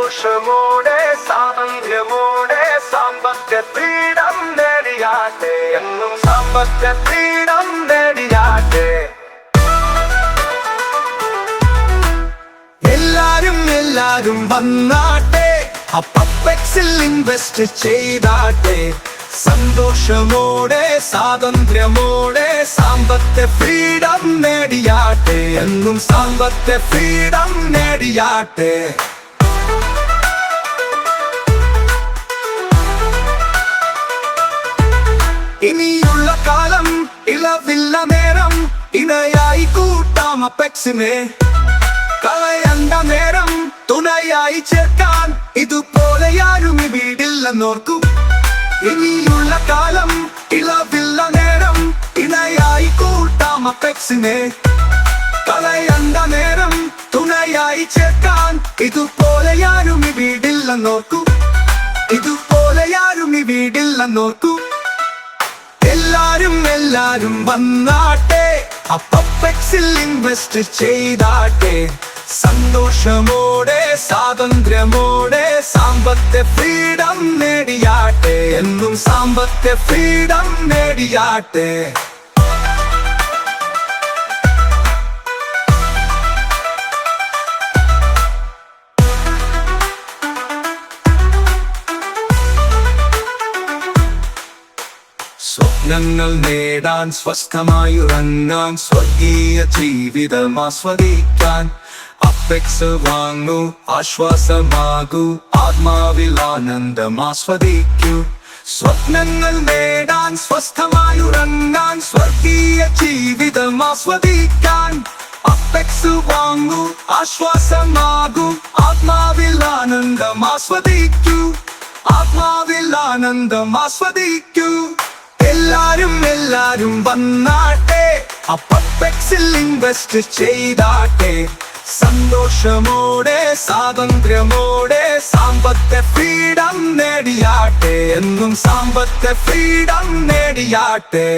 സന്തോഷമോടെ സ്വാതന്ത്ര്യമോടെ സാമ്പത്തിക ഫ്രീഡം നേടിയാട്ടെ, എന്നും സാമ്പത്തിക ഫ്രീഡം നേടിയാട്ടെ. എല്ലാരും വന്നാട്ടെ, അപ്പെക്സിൽ ഇൻവെസ്റ്റ് ചെയ്താട്ടെ. സന്തോഷമോടെ സ്വാതന്ത്ര്യമോടെ സാമ്പത്തിക ഫ്രീഡം നേടിയാട്ടെ, എന്നും സാമ്പത്തിക ഫ്രീഡം നേടിയാട്ടെ. ഇനിയുള്ള കാലം ഇളവില്ല നേരം, ഇണയായി കൂട്ടാം അപ്പെക്സിനെ. കളയണ്ട നേരം തുണയായി ചേർക്കാൻ, ഇതുപോലെ ആരും വീടില്ലെന്നോർക്കൂ. ഇനിയുള്ള കാലം ഇളവില്ല നേരം, ഇണയായി കൂട്ടാം അപ്പെക്സിനെ. കളയണ്ട നേരം തുണയായി ചേർക്കാൻ, ഇതുപോലെ ആരും വീടില്ലെന്നോർക്കൂ. ഇതുപോലെ ആരും വീടില്ലെന്നോർക്കൂ. എല്ലാരും വന്നാട്ടെ, അപ്പെക്സിൽ ഇൻവെസ്റ്റ് ചെയ്താട്ടെ. സന്തോഷമോടെ സ്വാതന്ത്ര്യമോടെ സാമ്പത്തിക ഫ്രീഡം നേടിയാട്ടെ, എന്നും സാമ്പത്തിക ഫ്രീഡം നേടിയാട്ടെ. സ്വപ്നങ്ങൾ നേടാൻ, സ്വസ്ഥമായുറങ്ങാൻ, സ്വർഗീയ ജീവിതം ആസ്വദിക്കാൻ അപ്പെക്സ് വാങ്ങൂ, ആശ്വാസമാകൂ, ആത്മാവിൽ ആനന്ദം ആസ്വദിക്കൂ. സ്വപ്നങ്ങൾ നേടാൻ, സ്വസ്ഥമായുറങ്ങാൻ, സ്വർഗീയ ജീവിതം ആസ്വദിക്കാൻ അപ്പെക്സ് വാങ്ങൂ, ആശ്വാസമാകൂ, ആത്മാവിൽ ആനന്ദം ആസ്വദിക്കൂ. ആത്മാവിൽ ആനന്ദം ആസ്വദിക്കൂ. എല്ലാരും വന്നാട്ടെ, അപ്പെക്സിൽ ഇൻവെസ്റ്റ് ചെയ്താട്ടെ. സന്തോഷമോടെ സ്വാതന്ത്ര്യമോടെ സാമ്പത്തിക ഫ്രീഡം നേടിയാട്ടെ, എന്നും സാമ്പത്തിക ഫ്രീഡം നേടിയാട്ടെ.